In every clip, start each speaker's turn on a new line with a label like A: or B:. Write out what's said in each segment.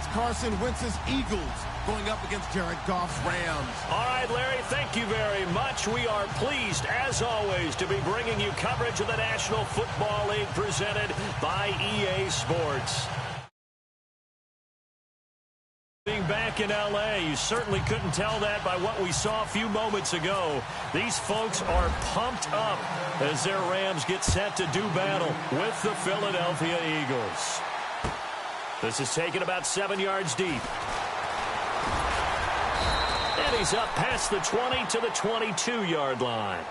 A: It's Carson Wentz's Eagles going up against Jared Goff's Rams.
B: All right, Larry, thank you very much. We are pleased, as always, to be bringing you coverage of the National Football League presented by EA Sports. Being back in L.A., you certainly couldn't tell that by what we saw a few moments ago. These folks are pumped up as their Rams get set to do battle with the Philadelphia Eagles. This is taken about 7 yards deep. And he's up past the 20 to the 22-yard line.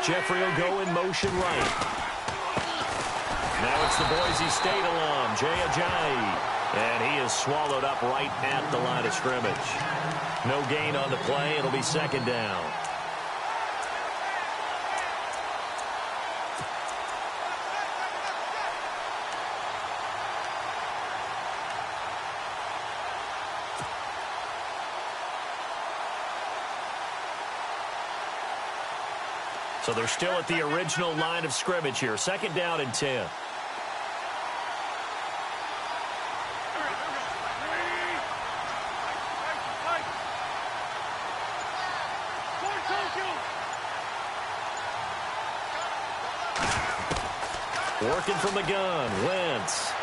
B: Jeffrey will go in motion right. Now it's the Boise State alum, Jay Ajayi. And he is swallowed up right at the line of scrimmage. No gain on the play. It'll be second down. So they're still at the original line of scrimmage here. Second down and 10. Working from the gun, Wentz.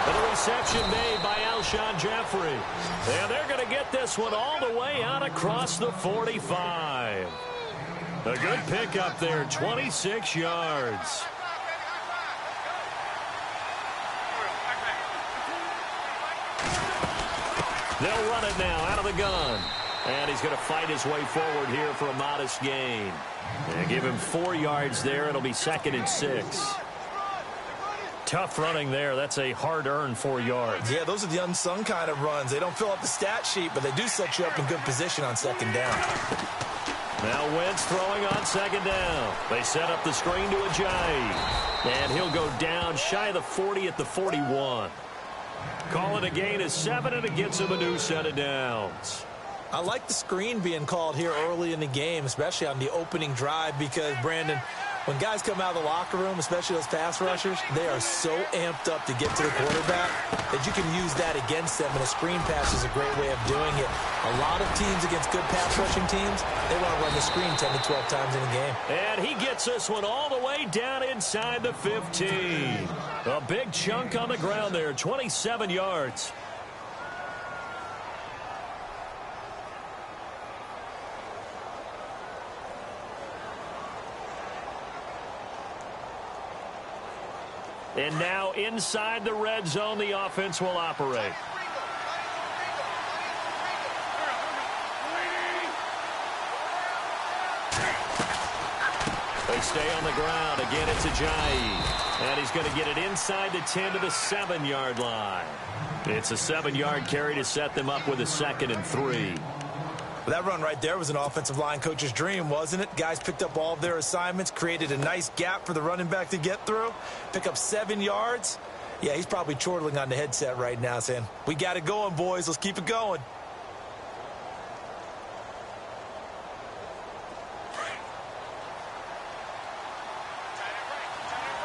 B: And a reception made by Alshon Jeffrey. And they're going to get this one all the way out across the 45. A good pickup there, 26 yards. They'll run it now out of the gun. And he's going to fight his way forward here for a modest gain. And give him 4 yards there. It'll be second and 6. Tough running there. That's a hard-earned 4 yards.
C: Yeah, those are the unsung kind of runs. They don't fill up the stat sheet, but they do set you up in good position on second down.
B: Now Wentz throwing on second down. They set up the screen to Ajayi. And he'll go down shy of the 40 at the 41. Call it a gain of 7, and it gets him a new set of downs.
C: I like the screen being called here early in the game, especially on the opening drive, because, Brandon, when guys come out of the locker room, especially those pass rushers, they are so amped up to get to the quarterback that you can use that against them, and a screen pass is a great way of doing it. A lot of teams against good pass rushing teams, they want to run the screen 10 to 12 times in a game.
B: And he gets this one all the way down inside the 15. A big chunk on the ground there, 27 yards. And now inside the red zone, the offense will operate. They stay on the ground. Again, it's Ajayi. And he's going to get it inside the 10 to the 7-yard line. It's a 7-yard carry to set them up with a 2nd and 3.
C: Well, that run right there was an offensive line coach's dream, wasn't it? Guys picked up all of their assignments, created a nice gap for the running back to get through, pick up 7 yards. Yeah, he's probably chortling on the headset right now saying, we got it going, boys. Let's keep it going.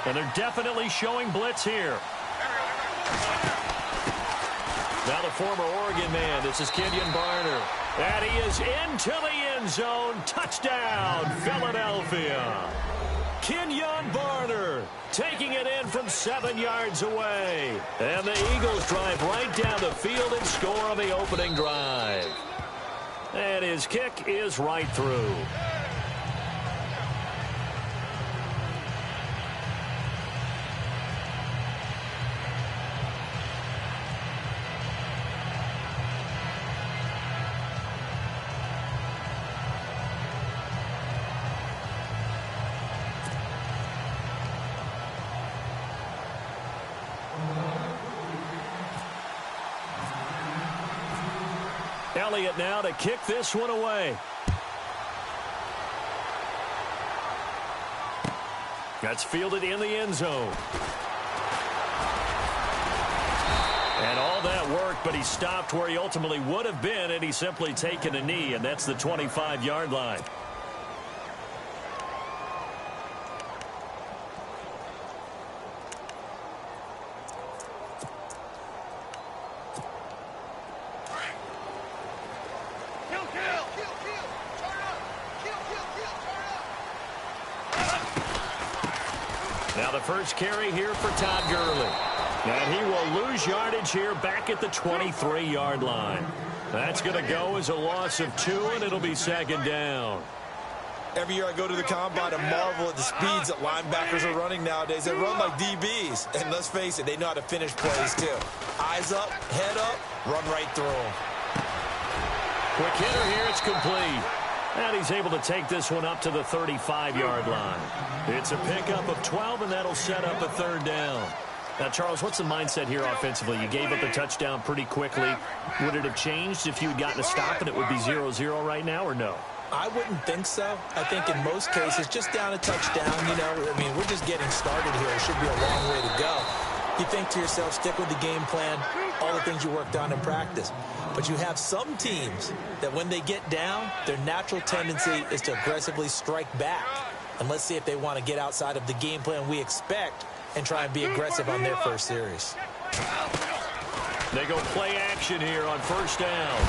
B: And they're definitely showing blitz here. Now the former Oregon man, this is Kenyon Barner. And he is into the end zone. Touchdown, Philadelphia. Kenyon Barner taking it in from 7 yards away. And the Eagles drive right down the field and score on the opening drive. And his kick is right through. Elliott now to kick this one away. That's fielded in the end zone. And all that work, but he stopped where he ultimately would have been, and he's simply taken a knee, and that's the 25-yard line. Now the first carry here for Todd Gurley. And he will lose yardage here back at the 23-yard line. That's going to go as a loss of 2, and it'll be second down.
C: Every year I go to the combine and marvel at the speeds that linebackers are running nowadays. They run like DBs. And let's face it, they know how to finish plays too. Eyes up, head up, run right through them.
B: Quick hitter here, it's complete. And he's able to take this one up to the 35-yard line. It's a pickup of 12, and that'll set up a third down. Now, Charles, what's the mindset here offensively? You gave up a touchdown pretty quickly. Would it have changed if you had gotten a stop and it would be 0-0 right now, or no?
C: I wouldn't think so. I think in most cases, just down a touchdown, you know, I mean, we're just getting started here. It should be a long way to go. You think to yourself, stick with the game plan, all the things you worked on in practice. But you have some teams that when they get down, their natural tendency is to aggressively strike back. And let's see if they want to get outside of the game plan we expect and try and be aggressive on their first series.
B: They go play action here on first down.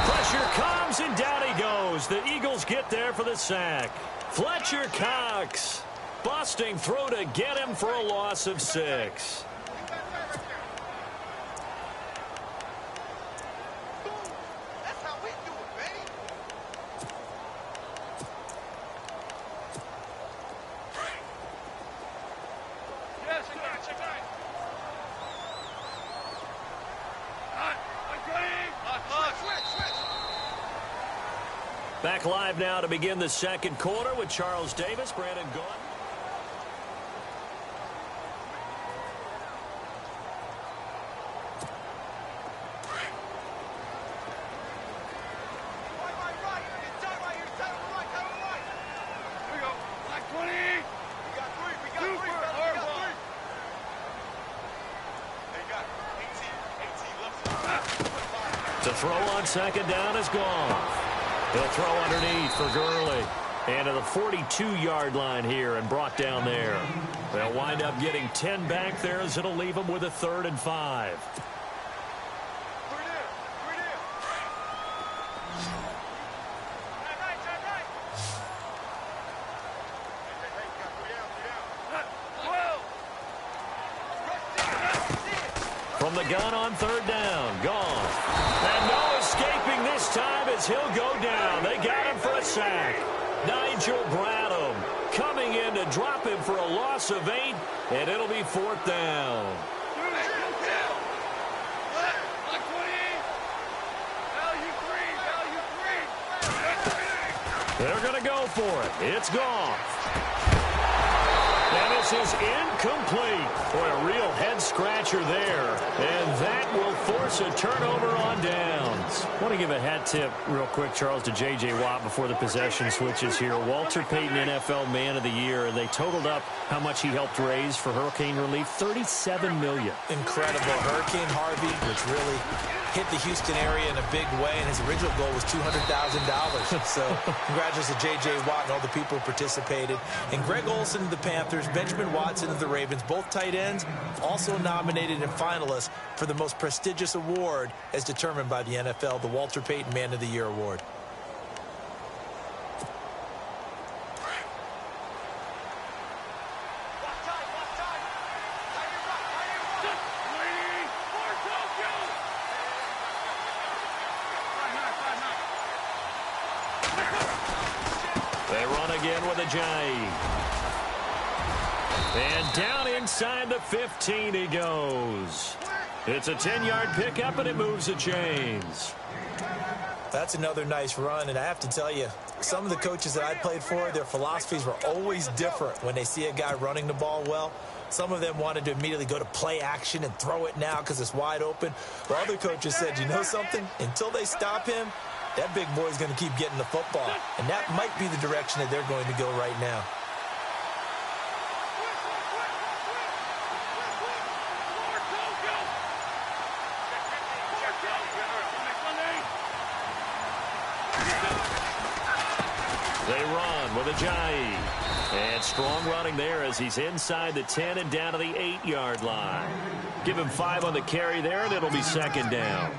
B: Pressure comes, and down he goes. The Eagles get there for the sack. Fletcher Cox busting through to get him for a loss of 6. Back live now to begin the second quarter with Charles Davis, Brandon Gaudin. The throw on second down is gone. He'll throw underneath for Gurley. And to the 42-yard line here and brought down there. They'll wind up getting 10 back there as it'll leave them with a 3rd and 5. From the gun on 3rd down. Gone. And no escaping this time as he'll go down. They got him for a sack. Nigel Bradham coming in to drop him for a loss of 8, and it'll be 4th down. They're going to go for it. It's gone. And this is incomplete. Boy, a real head-scratcher there. And that will force a turnover on downs. I want to give a hat tip real quick, Charles, to J.J. Watt before the possession switches here. Walter Payton, NFL Man of the Year. They totaled up how much he helped raise for hurricane relief, $37 million.
C: Incredible. Hurricane Harvey, which really hit the Houston area in a big way, and his original goal was $200,000. So congratulations to J.J. Watt and all the people who participated. And Greg Olsen of the Panthers, Benjamin Watson of the Ravens, both tight ends, also nominated and finalists for the most prestigious award as determined by the NFL, the Walter Payton Man of the Year Award.
B: They run again with Ajayi. And down inside the 15 he goes. It's a 10-yard pickup, and it moves the chains.
C: That's another nice run, and I have to tell you, some of the coaches that I played for, their philosophies were always different when they see a guy running the ball well. Some of them wanted to immediately go to play action and throw it now because it's wide open. While other coaches said, you know something? Until they stop him, that big boy's going to keep getting the football. And that might be the direction that they're going to go right now.
B: They run with Ajayi. And strong running there as he's inside the 10 and down to the 8-yard line. Give him 5 on the carry there, and it'll be second down.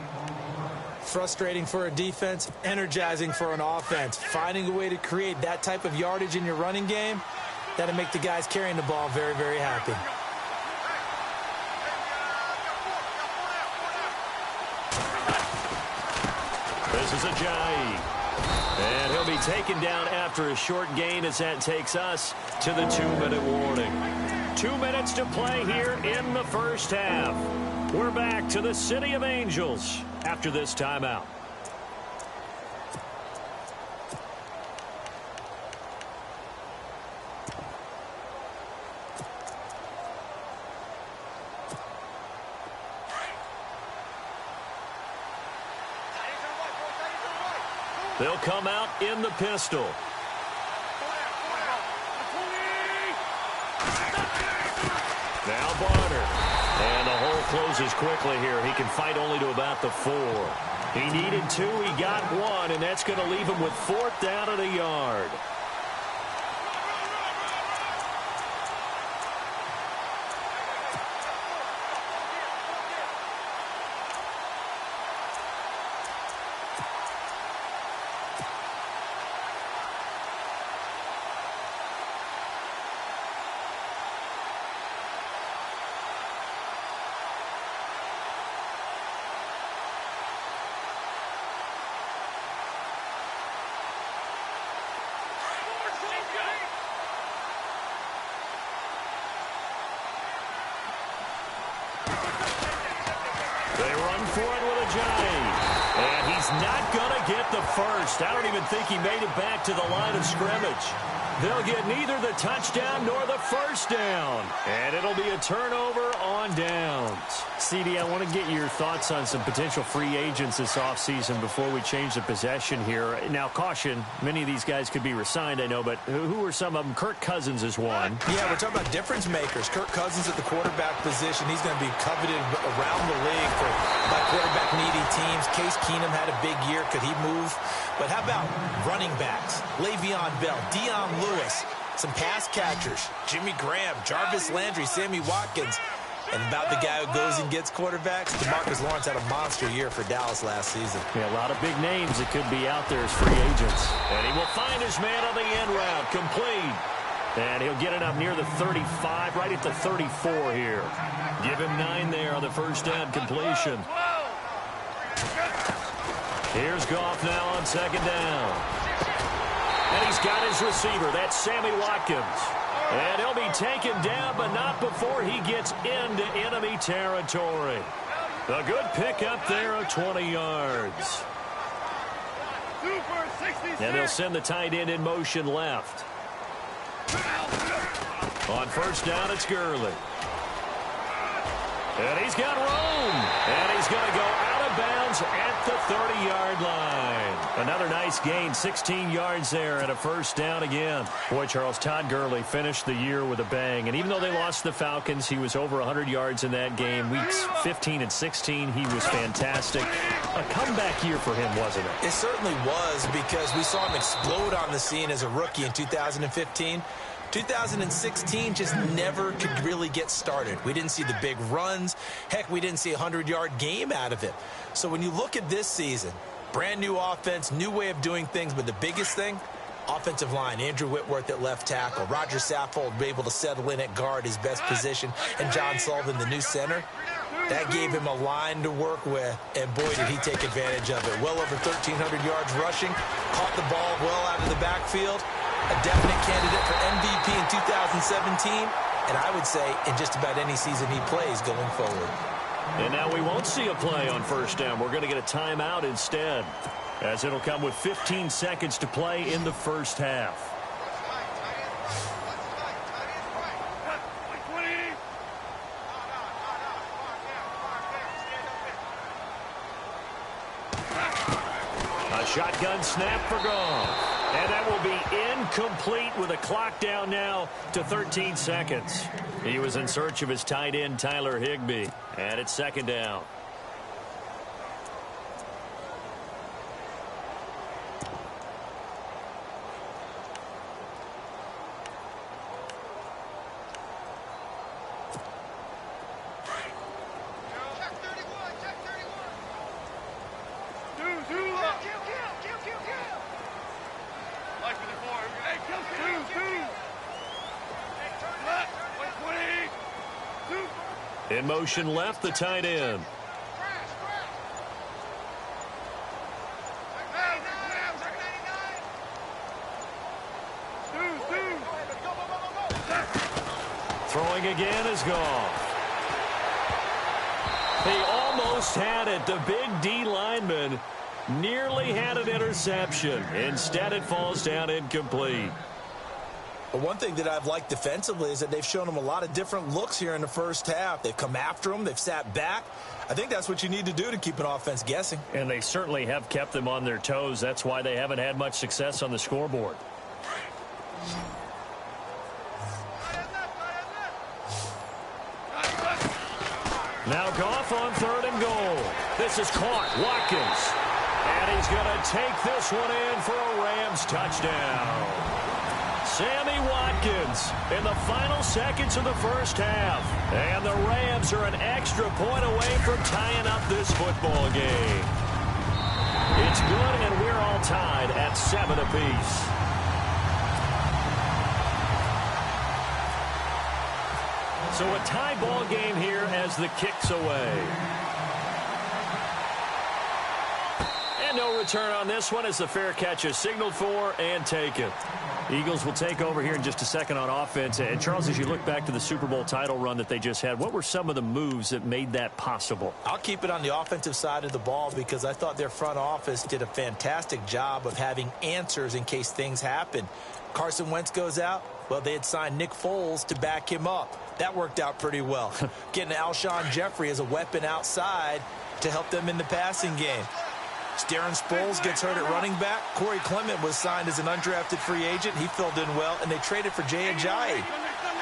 C: Frustrating for a defense, energizing for an offense. Finding a way to create that type of yardage in your running game, that'll make the guys carrying the ball very, very happy.
B: This is Ajayi. And he'll be taken down after a short gain as that takes us to the 2-minute warning. 2 minutes to play here in the first half. We're back to the City of Angels after this timeout. They'll come out in the pistol. Now Barner. And the hole closes quickly here. He can fight only to about the 4. He needed 2. He got 1, and that's going to leave him with 4th down at a yard. Not going to get the first. I don't even think he made it back to the line of scrimmage. They'll get neither the touchdown nor the first down. And it'll be a turnover on downs. CD, I want to get your thoughts on some potential free agents this offseason before we change the possession here. Now, caution, many of these guys could be re-signed, I know, but who are some of them? Kirk Cousins is one.
C: Yeah, we're talking about difference makers. Kirk Cousins at the quarterback position. He's going to be coveted around the league by quarterback-needy teams. Case Keenum had a big year. Could he move? But how about running backs? Le'Veon Bell, Dion Lewis, some pass catchers, Jimmy Graham, Jarvis Landry, Sammy Watkins. And about the guy who goes and gets quarterbacks, DeMarcus Lawrence had a monster year for Dallas last season.
B: Yeah, a lot of big names that could be out there as free agents. And he will find his man on the end route, complete. And he'll get it up near the 35, right at the 34 here. Give him 9 there on the first down completion. Here's Goff now on second down. And he's got his receiver. That's Sammy Watkins. And he'll be taken down, but not before he gets into enemy territory. A good pickup there of 20 yards. And they'll send the tight end in motion left. On first down, it's Gurley. And he's got room. And he's going to go out of bounds at the 30-yard line. Another nice gain, 16 yards there and a first down again. Boy, Charles, Todd Gurley finished the year with a bang. And even though they lost the Falcons, he was over 100 yards in that game. Weeks 15 and 16, he was fantastic. A comeback year for him, wasn't it?
C: It certainly was, because we saw him explode on the scene as a rookie in 2015. 2016 just never could really get started. We didn't see the big runs. Heck, we didn't see a 100-yard game out of it. So when you look at this season, brand new offense, new way of doing things, but the biggest thing, offensive line. Andrew Whitworth at left tackle. Roger Saffold able to settle in at guard, his best position, and John Sullivan, the new center. That gave him a line to work with, and boy, did he take advantage of it. Well over 1,300 yards rushing, caught the ball well out of the backfield. A definite candidate for MVP in 2017, and I would say in just about any season he plays going forward.
B: And now we won't see a play on first down. We're going to get a timeout instead. as it'll come with 15 seconds to play in the first half. A shotgun snap for Goff. And that will be incomplete with a clock down now to 13 seconds. He was in search of his tight end, Tyler Higbee. And it's second down. In motion left, the tight end. Throwing again is Goff. He almost had it. The big D lineman nearly had an interception. Instead, it falls down incomplete.
C: But one thing that I've liked defensively is that they've shown them a lot of different looks here in the first half. They've come after them. They've sat back. I think that's what you need to do to keep an offense guessing.
B: And they certainly have kept them on their toes. That's why they haven't had much success on the scoreboard. Now Goff on 3rd and goal. This is caught. Watkins. And he's going to take this one in for a Rams touchdown. Sammy Watkins in the final seconds of the first half. And the Rams are an extra point away from tying up this football game. It's good, and we're all tied at 7 apiece. So a tie ball game here as the kick's away. And no return on this one as the fair catch is signaled for and taken. Eagles will take over here in just a second on offense. And, Charles, as you look back to the Super Bowl title run that they just had, what were some of the moves that made that possible?
C: I'll keep it on the offensive side of the ball because I thought their front office did a fantastic job of having answers in case things happen. Carson Wentz goes out. Well, they had signed Nick Foles to back him up. That worked out pretty well. Getting Alshon Jeffrey as a weapon outside to help them in the passing game. Darren Sproles gets hurt at running back. Corey Clement was signed as an undrafted free agent. He filled in well, and they traded for Jay Ajayi.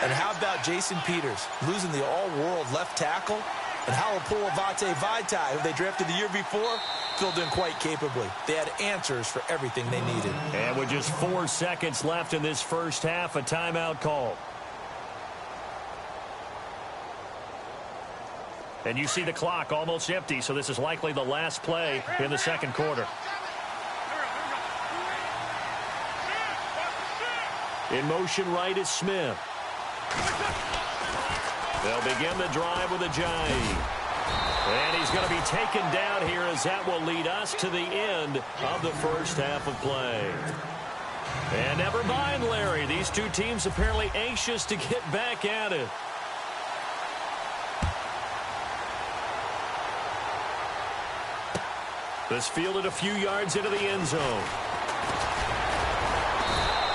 C: And how about Jason Peters losing the all-world left tackle? And Halapoulivaati Vaitai, who they drafted the year before, filled in quite capably. They had answers for everything they needed.
B: And with just 4 seconds left in this first half, a timeout call. And you see the clock almost empty, so this is likely the last play in the second quarter. In motion right is Smith. They'll begin the drive with Ajayi. And he's going to be taken down here as that will lead us to the end of the first half of play. And never mind, Larry. These two teams apparently anxious to get back at it. This fielded a few yards into the end zone.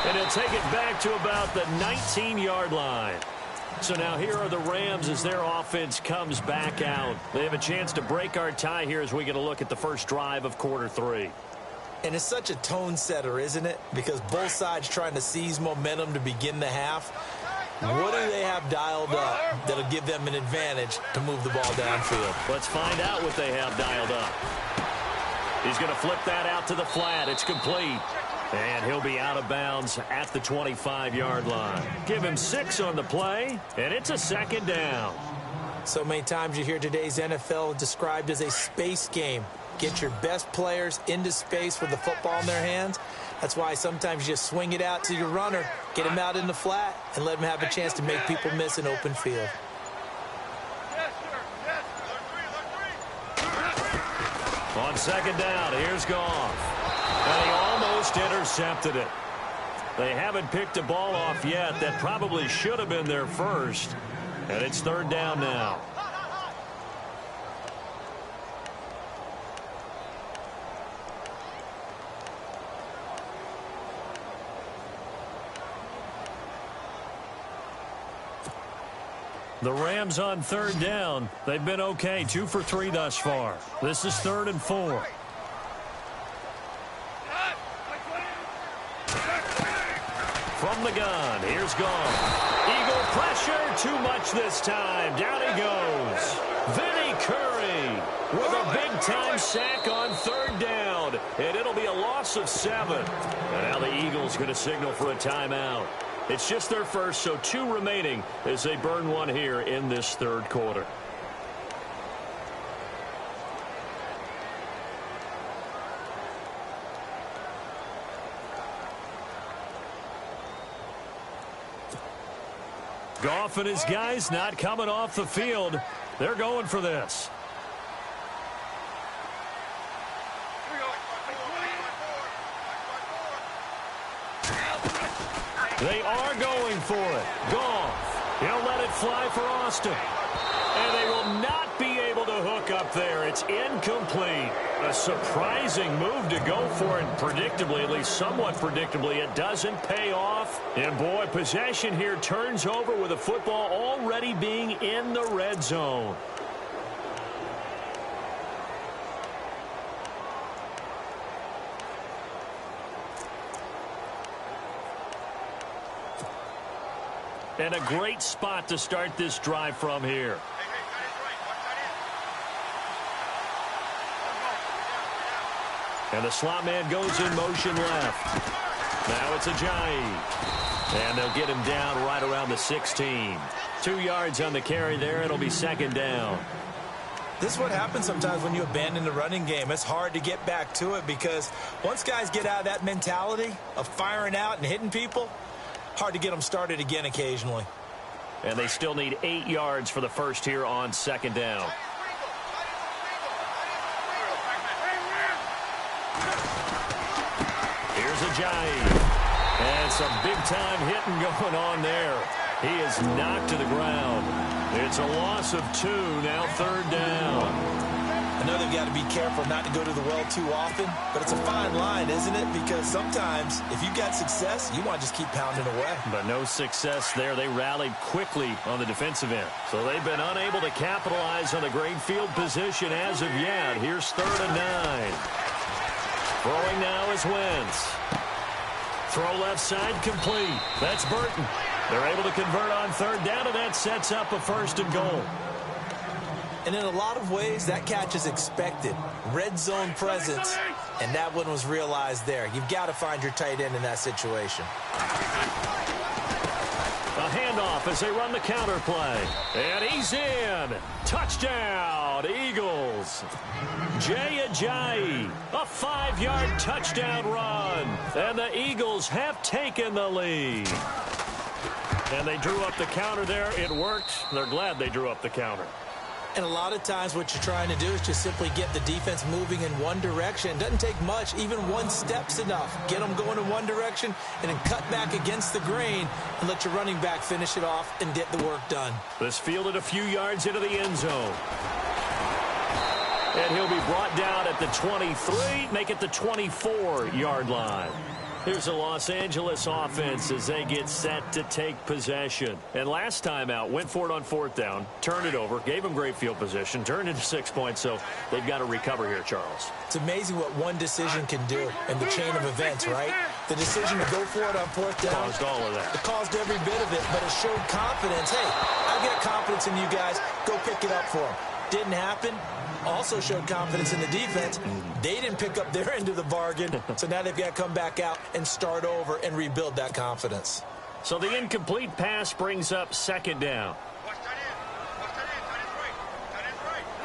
B: And he'll take it back to about the 19-yard line. So now here are the Rams as their offense comes back out. They have a chance to break our tie here as we get a look at the first drive of quarter 3.
C: And it's such a tone setter, isn't it? Because both sides trying to seize momentum to begin the half. What do they have dialed up that'll give them an advantage to move the ball downfield?
B: Let's find out what they have dialed up. He's going to flip that out to the flat. It's complete. And he'll be out of bounds at the 25-yard line. Give him 6 on the play, and it's a second down.
C: So many times you hear today's NFL described as a space game. Get your best players into space with the football in their hands. That's why sometimes you just swing it out to your runner, get him out in the flat, and let him have a chance to make people miss an open field.
B: On second down, here's Goff. And he almost intercepted it. They haven't picked a ball off yet. That probably should have been their first. And it's third down now. The Rams on third down. They've been okay, 2 for 3 thus far. This is 3rd and 4. From the gun, here's Goff. Eagle pressure, too much this time. Down he goes. Vinny Curry with a big-time sack on 3rd down. And it'll be a loss of 7. And now the Eagles going to signal for a timeout. It's just their first, so 2 remaining as they burn one here in this 3rd quarter. Goff and his guys not coming off the field. They're going for this. They are going for it. Goff. He'll let it fly for Austin. And they will not be able to hook up there. It's incomplete. A surprising move to go for it. Predictably, at least somewhat predictably, it doesn't pay off. And boy, possession here turns over with the football already being in the red zone. And a great spot to start this drive from here. And the slot man goes in motion left. Now it's Ajayi. And they'll get him down right around the 16. 2 yards on the carry there. It'll be 2nd down.
C: This is what happens sometimes when you abandon the running game. It's hard to get back to it because once guys get out of that mentality of firing out and hitting people, hard to get them started again occasionally.
B: And they still need 8 yards for the first here on 2nd down. Here's Ajayi. And some big-time hitting going on there. He is knocked to the ground. It's a loss of 2, now 3rd down.
C: I know they've got to be careful not to go to the well too often, but it's a fine line, isn't it? Because sometimes, if you've got success, you want to just keep pounding away.
B: But no success there. They rallied quickly on the defensive end. So they've been unable to capitalize on the great field position as of yet. Here's 3rd and 9. Throwing now is Wentz. Throw left side complete. That's Burton. They're able to convert on 3rd down, and that sets up a 1st and goal.
C: And in a lot of ways, that catch is expected. Red zone presence, and that one was realized there. You've got to find your tight end in that situation.
B: A handoff as they run the counter play. And he's in. Touchdown, Eagles. Jay Ajayi, a 5-yard touchdown run. And the Eagles have taken the lead. And they drew up the counter there. It worked. They're glad they drew up the counter.
C: And a lot of times what you're trying to do is just simply get the defense moving in one direction. It doesn't take much. Even 1 step's enough. Get them going in one direction and then cut back against the grain and let your running back finish it off and get the work done.
B: This fielded a few yards into the end zone. And he'll be brought down at the 23, make it the 24-yard line. Here's the Los Angeles offense as they get set to take possession. And last time out, went for it on 4th down, turned it over, gave them great field position, turned into 6 points, so they've got to recover here, Charles.
C: It's amazing what one decision can do in the chain of events, right? The decision to go for it on 4th down.
B: Caused all of that.
C: It caused every bit of it, but it showed confidence. Hey, I've got confidence in you guys. Go pick it up for them. Didn't happen. Also showed confidence in the defense. They didn't pick up their end of the bargain, so now they've got to come back out and start over and rebuild that confidence.
B: So the incomplete pass brings up 2nd down.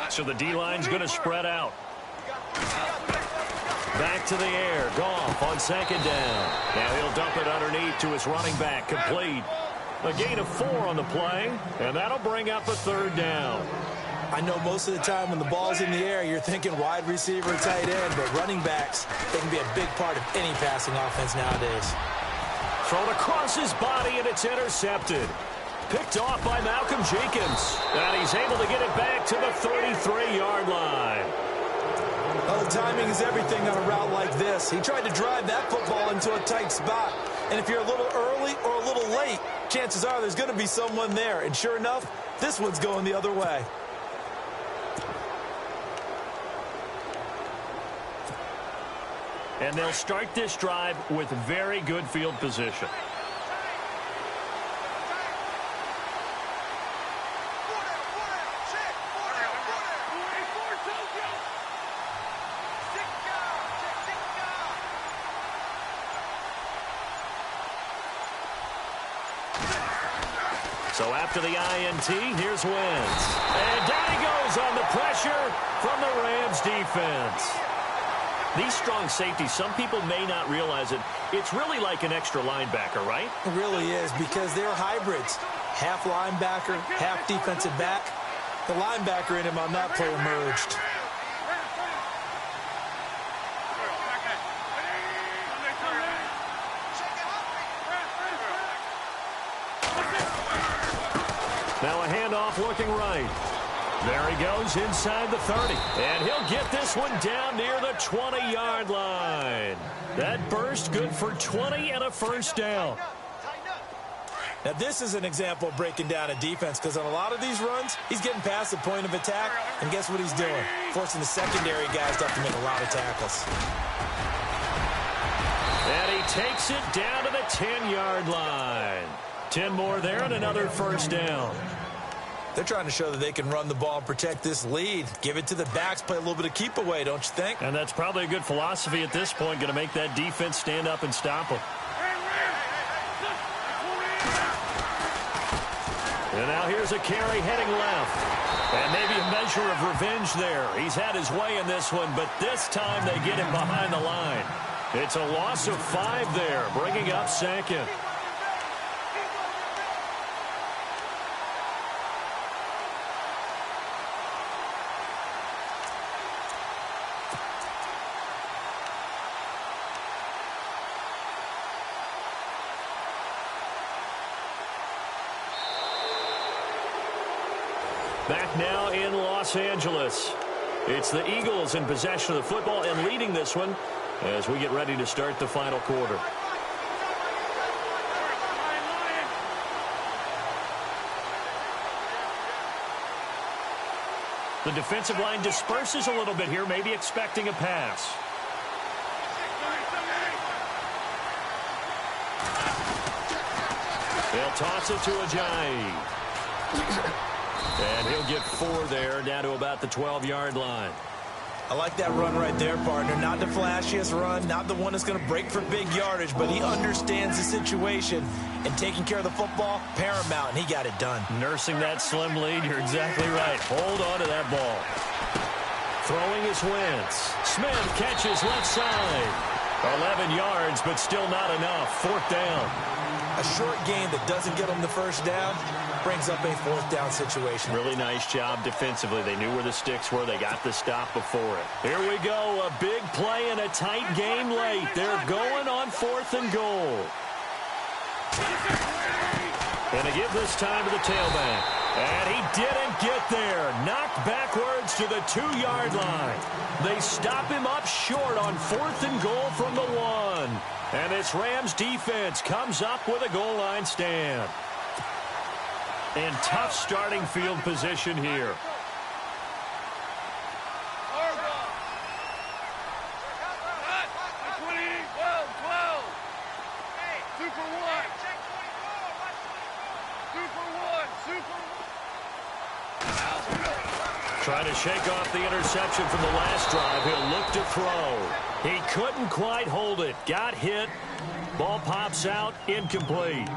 B: So the D-line's going to spread out. Back to the air. Goff on 2nd down. Now he'll dump it underneath to his running back. Complete. A gain of 4 on the play, and that'll bring up a 3rd down.
C: I know most of the time when the ball's in the air, you're thinking wide receiver, tight end, but running backs, they can be a big part of any passing offense nowadays.
B: Thrown across his body, and it's intercepted. Picked off by Malcolm Jenkins. And he's able to get it back to the 33-yard line.
C: Well, the timing is everything on a route like this. He tried to drive that football into a tight spot. And if you're a little early or a little late, chances are there's going to be someone there. And sure enough, this one's going the other way.
B: And they'll start this drive with very good field position. So after the INT, here's Wentz. And down he goes on the pressure from the Rams defense. These strong safeties, some people may not realize it. It's really like an extra linebacker, right?
C: It really is, because they're hybrids. Half linebacker, half defensive back. The linebacker in him on that play emerged.
B: Now a handoff looking right. There he goes inside the 30. And he'll get this one down near the 20-yard line. That burst good for 20 and a first down.
C: Now this is an example of breaking down a defense, because on a lot of these runs, he's getting past the point of attack. And guess what he's doing? Forcing the secondary guys to have to make a lot of tackles.
B: And he takes it down to the 10-yard line. 10 more there and another first down.
C: They're trying to show that they can run the ball and protect this lead. Give it to the backs, play a little bit of keep away, don't you think?
B: And that's probably a good philosophy at this point, going to make that defense stand up and stop them. And now here's a carry heading left. And maybe a measure of revenge there. He's had his way in this one, but this time they get him behind the line. It's a loss of 5 there, bringing up second. Back now in Los Angeles. It's the Eagles in possession of the football and leading this one as we get ready to start the final quarter. The defensive line disperses a little bit here, maybe expecting a pass. They'll toss it to Ajayi. And he'll get 4 there, down to about the 12-yard line.
C: I like that run right there, partner. Not the flashiest run, not the one that's going to break for big yardage, but he understands the situation, and taking care of the football, paramount, and he got it done.
B: Nursing that slim lead, you're exactly right. Hold on to that ball. Throwing is Wentz. Smith catches left side. 11 yards, but still not enough. 4th down.
C: A short gain that doesn't get them the first down brings up a 4th down situation.
B: Really nice job defensively. They knew where the sticks were. They got the stop before it. Here we go. A big play in a tight game late. They're going on 4th and goal. And they give this time to the tailback. And he didn't get there. Knocked backwards to the 2-yard line. They stop him up short on 4th and goal from the 1. And this Rams defense comes up with a goal line stand. And tough starting field position here. Trying to shake off the interception from the last drive. He'll look to throw. He couldn't quite hold it. Got hit. Ball pops out. Incomplete.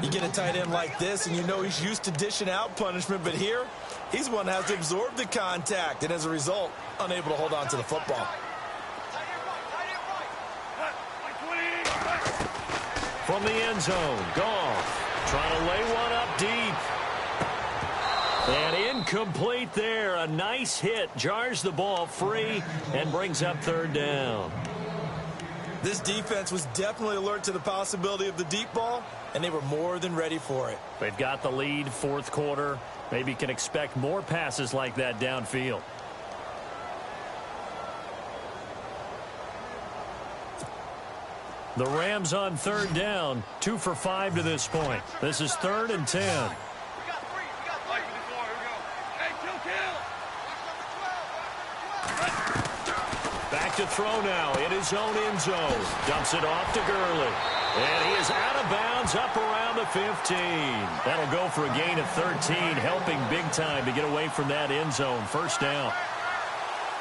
C: You get a tight end like this, and you know he's used to dishing out punishment, but here, he's one that has to absorb the contact, and as a result, unable to hold on to the football.
B: From the end zone, Goff trying to lay one up deep. And incomplete there. A nice hit. Jars the ball free and brings up 3rd down.
C: This defense was definitely alert to the possibility of the deep ball, and they were more than ready for it.
B: They've got the lead, 4th quarter. Maybe can expect more passes like that downfield. The Rams on third down, 2 for 5 to this point. This is 3rd and 10. Back to throw now in his own end zone. Dumps it off to Gurley. And he is out of bounds up around the 15. That'll go for a gain of 13, helping big time to get away from that end zone. First down.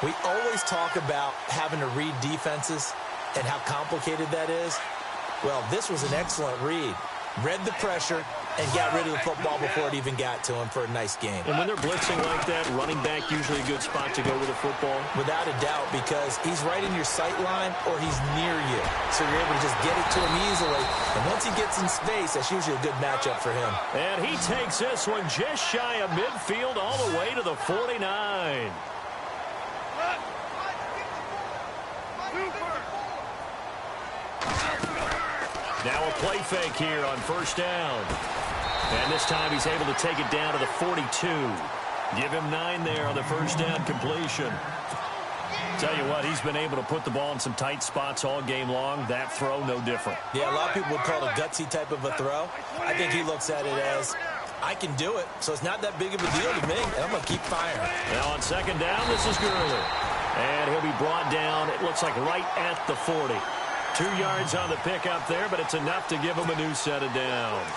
C: We always talk about having to read defenses and how complicated that is. Well, this was an excellent read. Read the pressure and got rid of the football before it even got to him for a nice gain.
B: And when they're blitzing like that, running back usually a good spot to go with the football?
C: Without a doubt, because he's right in your sight line or he's near you. So you're able to just get it to him easily. And once he gets in space, that's usually a good matchup for him.
B: And he takes this one just shy of midfield all the way to the 49. Now a play fake here on first down. And this time he's able to take it down to the 42. Give him 9 there on the first down completion. Tell you what, he's been able to put the ball in some tight spots all game long. That throw, no different.
C: Yeah, a lot of people would call it a gutsy type of a throw. I think he looks at it as, I can do it, so it's not that big of a deal to me, and I'm going to keep firing.
B: Now on second down, this is Gurley. And he'll be brought down, it looks like right at the 40. 2 yards on the pickup there, but it's enough to give him a new set of downs.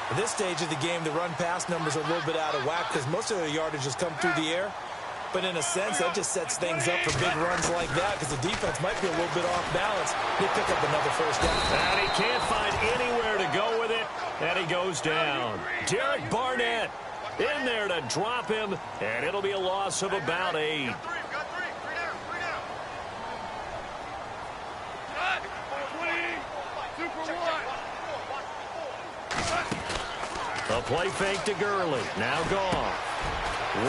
C: At this stage of the game, the run-pass numbers are a little bit out of whack because most of the yardage has come through the air. But in a sense, that just sets things up for big runs like that because the defense might be a little bit off balance. They pick up another first down.
B: And he can't find anywhere to go with it, and he goes down. Derek Barnett in there to drop him, and it'll be a loss of about 8. A play fake to Gurley. Now gone.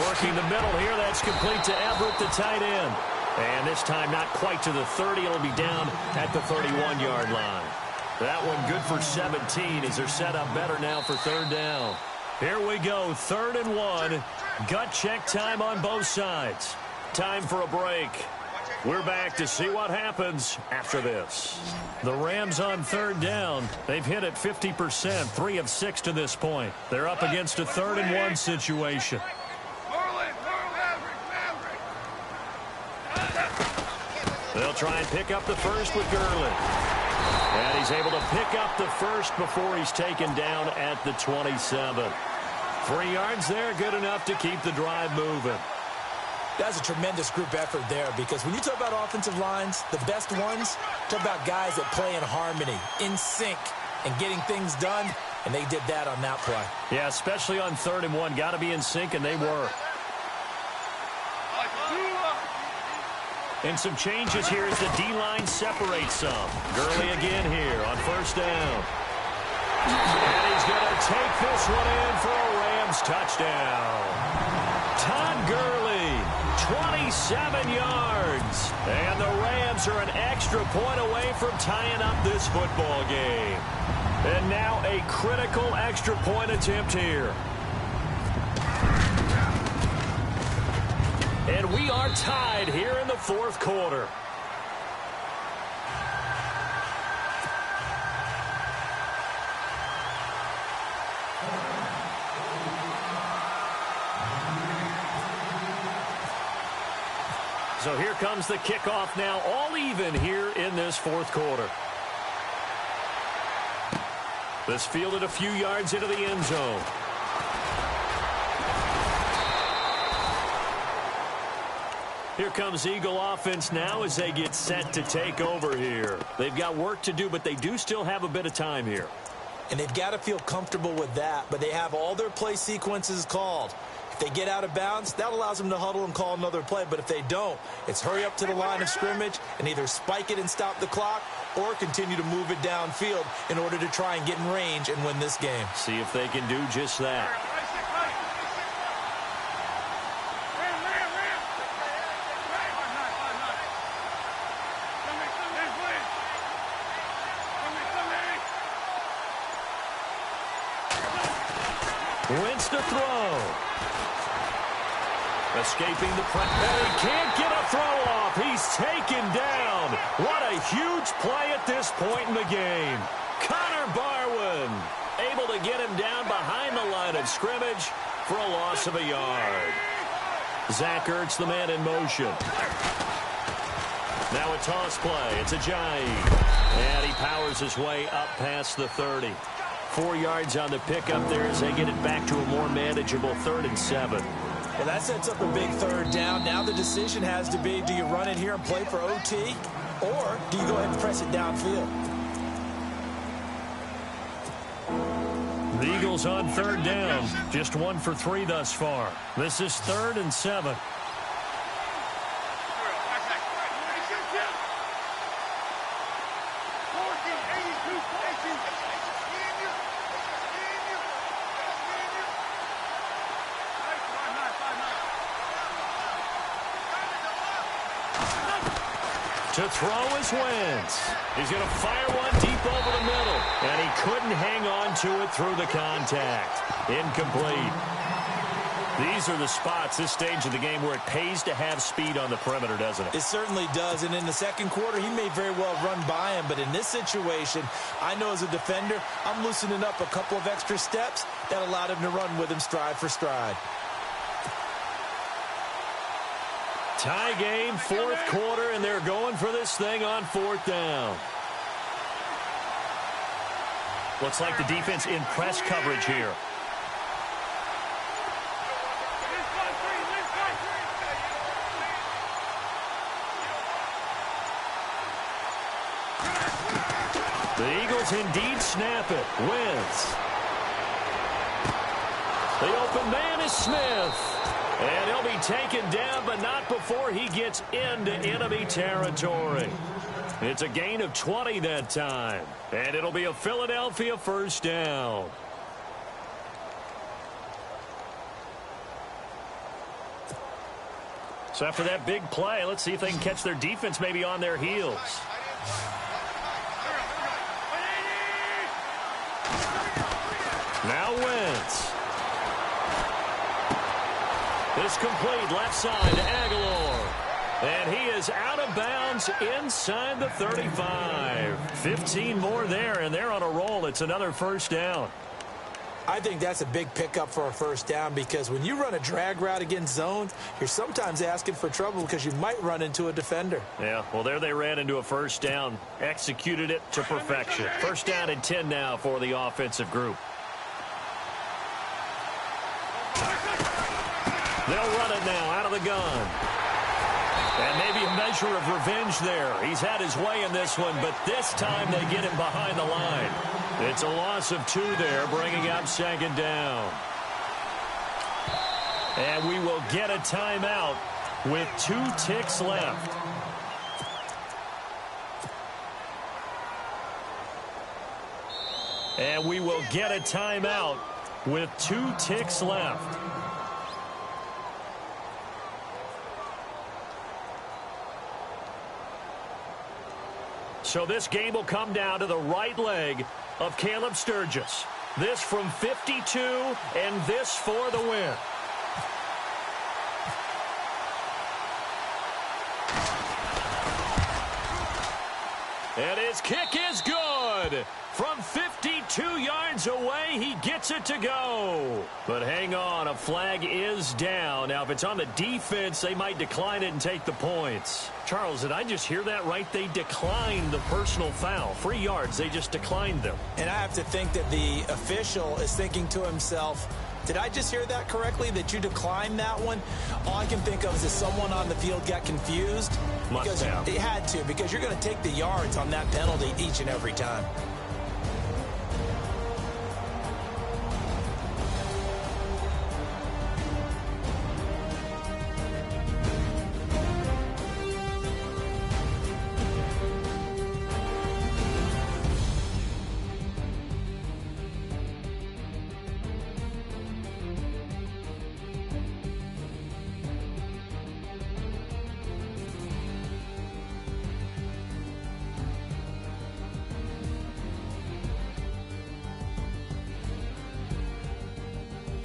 B: Working the middle here. That's complete to Everett, the tight end. And this time not quite to the 30. It'll be down at the 31-yard line. That one good for 17 as they're set up better now for third down. Here we go. 3rd and 1. Gut check time on both sides. Time for a break. We're back to see what happens after this. The Rams on third down. They've hit it 50%, 3 of 6 to this point. They're up against a 3rd and 1 situation. They'll try and pick up the first with Gurley. And he's able to pick up the first before he's taken down at the 27. 3 yards there, good enough to keep the drive moving.
C: That's a tremendous group effort there because when you talk about offensive lines, the best ones, talk about guys that play in harmony, in sync, and getting things done, and they did that on that play.
B: Yeah, especially on 3rd and 1. Got to be in sync, and they were. And some changes here as the D-line separates some. Gurley again here on first down. And he's going to take this one in for a Rams touchdown. Todd Gurley, 27 yards. And the Rams are an extra point away from tying up this football game. And now a critical extra point attempt here. And we are tied here in the 4th quarter. So here comes the kickoff now, all even here in this 4th quarter. This fielded a few yards into the end zone. Here comes Eagle offense now as they get set to take over here. They've got work to do, but they do still have a bit of time here.
C: And they've got to feel comfortable with that, but they have all their play sequences called. If they get out of bounds, that allows them to huddle and call another play. But if they don't, it's hurry up to the line of scrimmage and either spike it and stop the clock or continue to move it downfield in order to try and get in range and win this game.
B: See if they can do just that. Wentz to throw. Escaping the press. And he can't get a throw off. He's taken down. What a huge play at this point in the game. Connor Barwin able to get him down behind the line of scrimmage for a loss of a yard. Zach Ertz, the man in motion. Now a toss play. It's Ajayi. And he powers his way up past the 30. 4 yards on the pickup there as they get it back to a more manageable 3rd and 7.
C: Well, that sets up a big 3rd down. Now the decision has to be, do you run it here and play for OT, or do you go ahead and press it downfield?
B: The Eagles on 3rd down. Just 1 for 3 thus far. This is 3rd and 7. To throw is Wentz. He's going to fire one deep over the middle. And he couldn't hang on to it through the contact. Incomplete. These are the spots, this stage of the game, where it pays to have speed on the perimeter, doesn't it?
C: It certainly does. And in the second quarter, he may very well run by him. But in this situation, I know as a defender, I'm loosening up a couple of extra steps that allowed him to run with him stride for stride.
B: Tie game, 4th quarter, and they're going for this thing on 4th down. Looks like the defense in press coverage here. The Eagles indeed snap it. Wentz. The open man is Smith. And he'll be taken down, but not before he gets into enemy territory. It's a gain of 20 that time. And it'll be a Philadelphia 1st down. So after that big play, let's see if they can catch their defense maybe on their heels. Now Wentz. This complete left side to Aguilar. And he is out of bounds inside the 35. 15 more there, and they're on a roll. It's another 1st down.
C: I think that's a big pickup for a 1st down, because when you run a drag route against zones, you're sometimes asking for trouble because you might run into a defender.
B: Yeah, well, there they ran into a 1st down. Executed it to perfection. 1st down and 10 now for the offensive group. They'll run it now out of the gun. And maybe a measure of revenge there. He's had his way in this one, but this time they get him behind the line. It's a loss of 2 there, bringing up 2nd down. And we will get a timeout with 2 ticks left. And we will get a timeout with 2 ticks left. So this game will come down to the right leg of Caleb Sturgis. This from 52, and this for the win. And his kick is good. From 52 yards away, he gets it to go. But hang on, a flag is down. Now, if it's on the defense, they might decline it and take the points. Charles, did I just hear that right? They declined the personal foul. 3 yards, they just declined them.
C: And I have to think that the official is thinking to himself, did I just hear that correctly, that you declined that one? All I can think of is that someone on the field got confused.
B: Must have.
C: It had to, because you're going to take the yards on that penalty each and every time.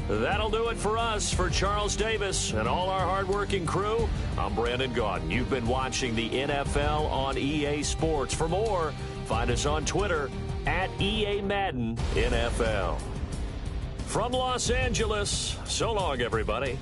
B: That'll do it for us. For Charles Davis and all our hardworking crew, I'm Brandon Gaudin. You've been watching the NFL on EA Sports. For more, find us on Twitter at EA Madden NFL. From Los Angeles, so long, everybody.